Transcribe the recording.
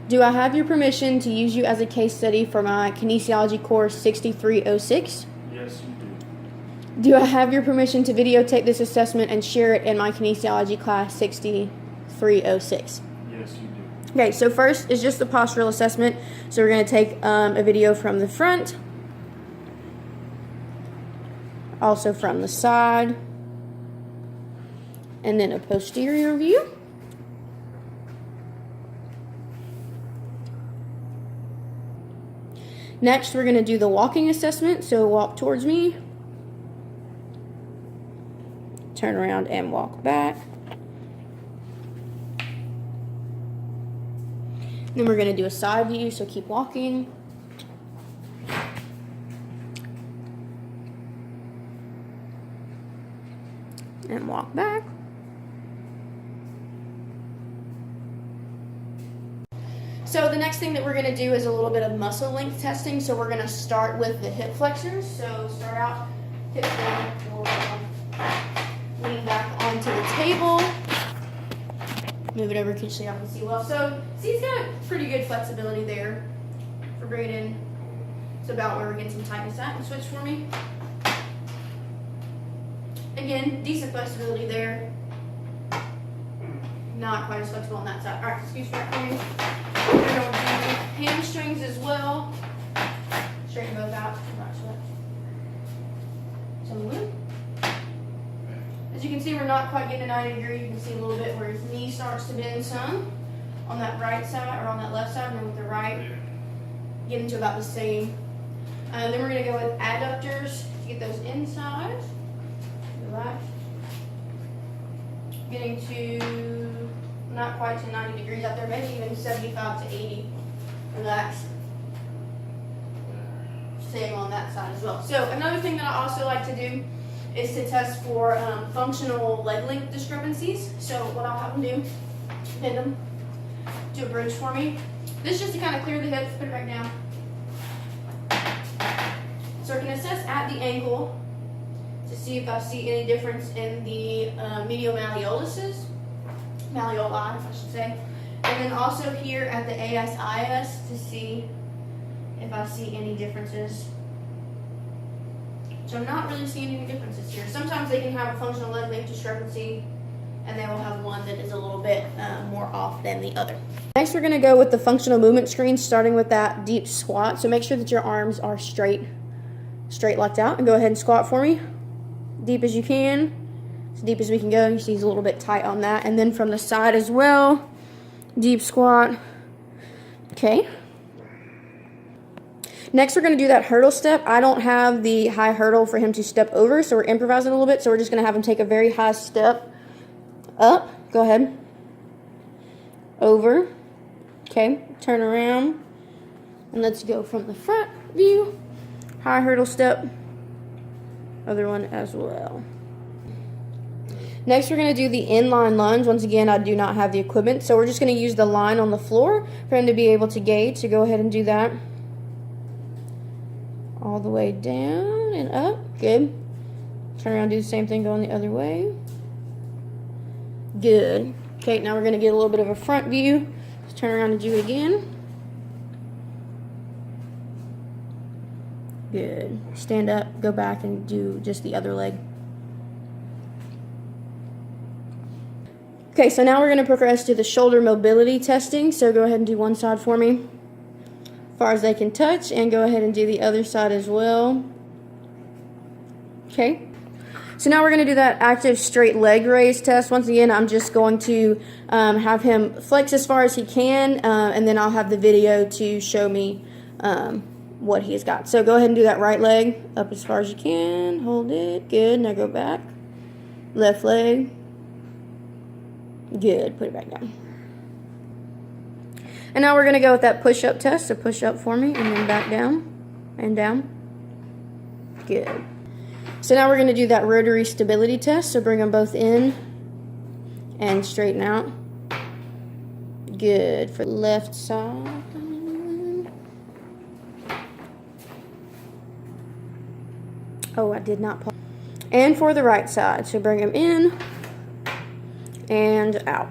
Do I have your permission to use you as a case study for my kinesiology course 6306? Yes, you do. Do I have your permission to videotape this assessment and share it in my kinesiology class 6306? Yes, you do. Okay, so first is just the postural assessment. So we're going to take a video from the front, also from the side, and then a posterior view. Next, we're going to do the walking assessment. So walk towards me, turn around and walk back. Then we're going to do a side view, so keep walking. And walk back. So the next thing that we're going to do is a little bit of muscle length testing. So we're going to start with the hip flexors. So start out, hips down, lean back onto the table. Move it over so y'all can see well. So see, he's got pretty good flexibility there for bringing it in. It's about where we're getting some tightness at. And switch for me. Again, decent flexibility there. Not quite as flexible on that side. All right, excuse me for me. We're going to do hamstrings as well. Straighten both out. So move. As you can see, we're not quite getting a 90 degree. You can see a little bit where his knee starts to bend some on that right side or on that left side, and then with the right, getting to about the same. Then we're going to go with adductors to get those inside. Relax. Getting to not quite to 90 degrees out there, maybe even 75 to 80. Relax. Same on that side as well. So another thing that I also like to do is to test for functional leg length discrepancies. So what I'll have them do, bend them, do a bridge for me. This is just to kind of clear the hips, put it back down. So I can assess at the ankle to see if I see any difference in the medial malleoluses, malleoli, I should say. And then also here at the ASIS to see if I see any differences. So I'm not really seeing any differences here. Sometimes they can have a functional leg length discrepancy, and they will have one that is a little bit more off than the other. Next, we're going to go with the functional movement screen, starting with that deep squat. So make sure that your arms are straight locked out, and go ahead and squat for me. Deep as you can, as deep as we can go. You see he's a little bit tight on that. And then from the side as well, deep squat. Okay. Next, we're going to do that hurdle step. I don't have the high hurdle for him to step over, so we're improvising a little bit. So we're just going to have him take a very high step up. Go ahead. Over. Okay. Turn around. And let's go from the front view. High hurdle step. Other one as well. Next, we're going to do the inline lunge. Once again, I do not have the equipment, so we're just going to use the line on the floor for him to be able to gauge. So go ahead and do that. All the way down and up. Good. Turn around, do the same thing going the other way. Good. Okay, now we're going to get a little bit of a front view. Let's turn around and do it again. Good. Stand up, go back, and do just the other leg. Okay, so now we're going to progress to the shoulder mobility testing. So go ahead and do one side for me, as far as they can touch, and go ahead and do the other side as well. Okay. So now we're going to do that active straight leg raise test. Once again, I'm just going to have him flex as far as he can, and then I'll have the video to show me what he's got. So go ahead and do that right leg up as far as you can. Hold it. Good. Now go back. Left leg. Good. Put it back down. And now we're going to go with that push-up test. So push up for me and then back down and down. Good. So now we're going to do that rotary stability test. So bring them both in and straighten out. Good. For the left side. Oh, I did not pause. And for the right side. So bring them in and out.